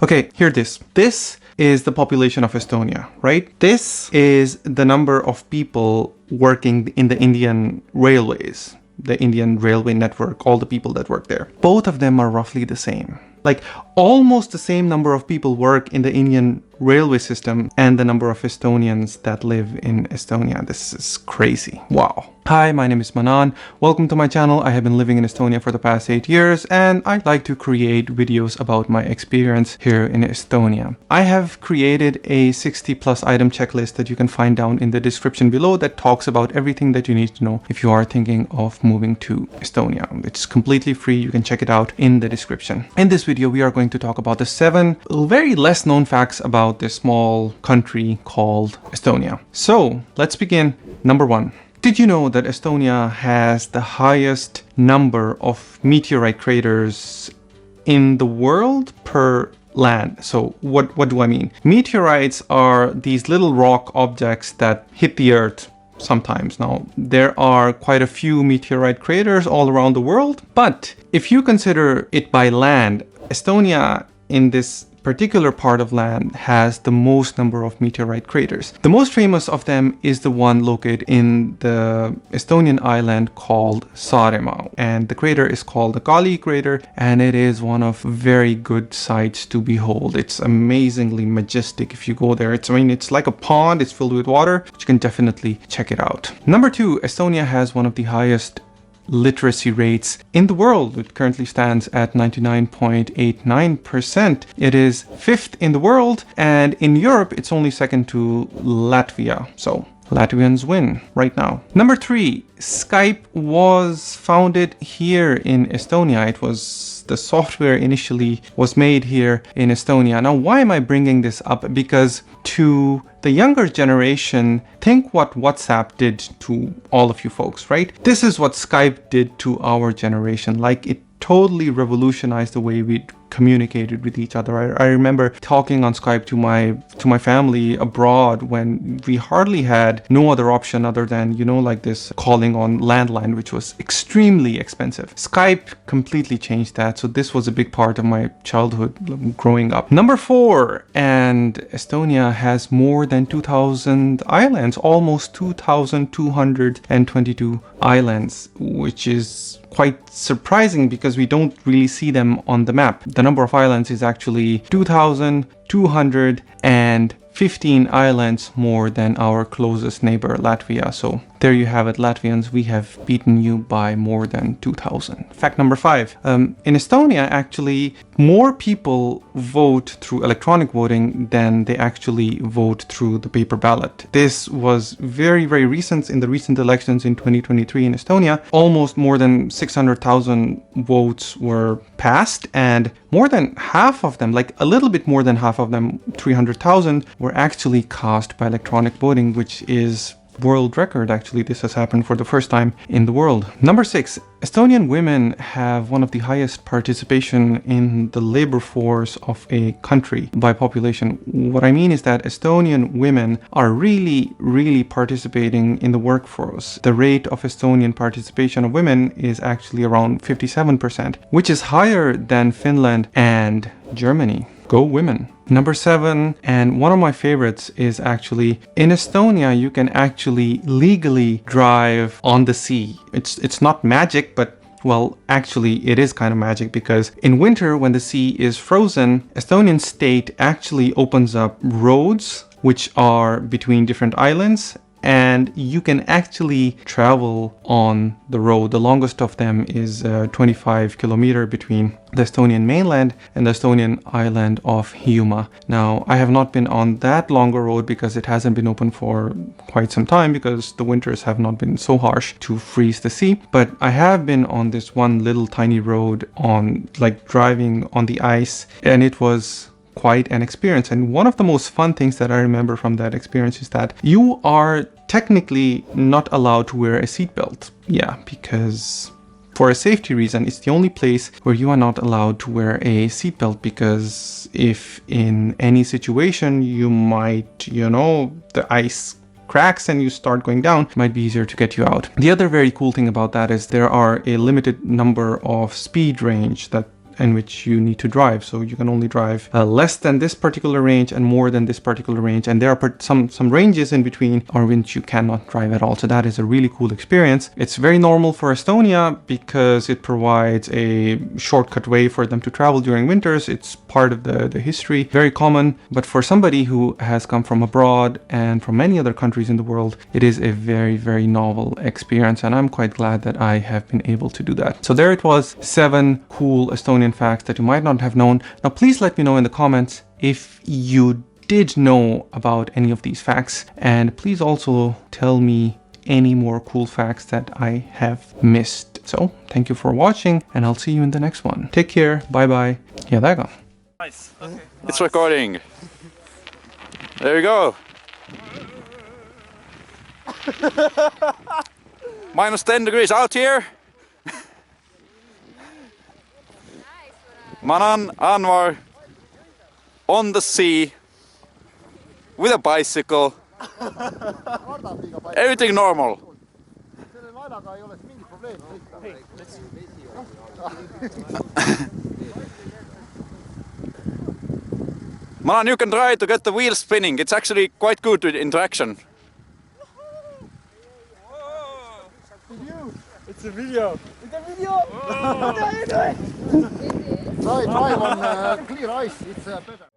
Okay, hear this. This is the population of Estonia, right? This is the number of people working in the Indian railways, the Indian railway network, all the people that work there. Both of them are roughly the same. Like almost the same number of people work in the Indian railway system and the number of Estonians that live in Estonia. This is crazy. Wow. Hi, my name is Manan. Welcome to my channel. I have been living in Estonia for the past 8 years and I like to create videos about my experience here in Estonia. I have created a 60 plus item checklist that you can find down in the description below that talks about everything that you need to know if you are thinking of moving to Estonia. It's completely free. You can check it out in the description. In this video, we are going to talk about the 7 very less known facts about this small country called Estonia. So let's begin. Number 1. Did you know that Estonia has the highest number of meteorite craters in the world per land? So what do I mean? Meteorites are these little rock objects that hit the earth sometimes. Now, there are quite a few meteorite craters all around the world, but if you consider it by land, Estonia in this particular part of land has the most number of meteorite craters. The most famous of them is the one located in the Estonian island called Saaremaa, and the crater is called the Kali crater, and it is one of very good sights to behold. It's amazingly majestic if you go there. It's like a pond, it's filled with water, but you can definitely check it out. Number 2, Estonia has one of the highest literacy rates in the world. It currently stands at 99.89%. It is 5th in the world, and in Europe it's only second to Latvia. So Latvians win right now. Number 3, Skype was founded here in Estonia. The software initially was made here in Estonia. Now, why am I bringing this up? Because to the younger generation, think what WhatsApp did to all of you folks, right? This is what Skype did to our generation. Like, it totally revolutionized the way we communicated with each other. I remember talking on Skype to my family abroad when we hardly had no other option other than, like this calling on landline, which was extremely expensive. Skype completely changed that. So this was a big part of my childhood growing up. Number 4, and Estonia has more than 2,000 islands, almost 2,222 islands, which is quite surprising because we don't really see them on the map. The number of islands is actually 2,215 islands more than our closest neighbor Latvia. So there you have it, Latvians, we have beaten you by more than 2,000. Fact number 5. In Estonia, actually, more people vote through electronic voting than they actually vote through the paper ballot. This was very, very recent. In the recent elections in 2023 in Estonia, almost more than 600,000 votes were passed, and more than half of them, like a little bit more than half of them, 300,000, were actually cast by electronic voting, which is world record. Actually, this has happened for the first time in the world. Number 6, Estonian women have one of the highest participation in the labor force of a country by population. What I mean is that Estonian women are really participating in the workforce. The rate of Estonian participation of women is actually around 57%, which is higher than Finland and Germany. Go women. Number 7, and one of my favorites, is actually in Estonia you can actually legally drive on the sea. It's not magic, but well, actually it is kind of magic, because in winter when the sea is frozen, Estonian state actually opens up roads which are between different islands, and you can actually travel on the road. The longest of them is 25 kilometers between the Estonian mainland and the Estonian island of Hiiumaa. Now, I have not been on that longer road because it hasn't been open for quite some time, because the winters have not been so harsh to freeze the sea. But I have been on this one little tiny road on, like, driving on the ice, and it was quite an experience. And one of the most fun things that I remember from that experience is that you are technically not allowed to wear a seatbelt. Yeah, because for a safety reason, it's the only place where you are not allowed to wear a seatbelt, because if in any situation you might, the ice cracks and you start going down, it might be easier to get you out. The other very cool thing about that is there are a limited number of speed range that in which you need to drive. So you can only drive less than this particular range and more than this particular range. And there are some ranges in between on which you cannot drive at all. So that is a really cool experience. It's very normal for Estonia because it provides a shortcut way for them to travel during winters. It's part of the history, very common. But for somebody who has come from abroad and from many other countries in the world, it is a very, very novel experience. And I'm quite glad that I have been able to do that. So there it was, 7 cool Estonian facts that you might not have known. Now, please let me know in the comments if you did know about any of these facts, and please also tell me any more cool facts that I have missed. So thank you for watching, and I'll see you in the next one. Take care, bye bye. Head Nice. Okay. It's recording. There you go. Minus 10 degrees out here. Manan, Anwar, on the sea, with a bicycle. Everything normal. Manan, you can try to get the wheel spinning. It's actually quite good with interaction. It's a video! It's a video! What are you doing? Try on clear ice, it's better.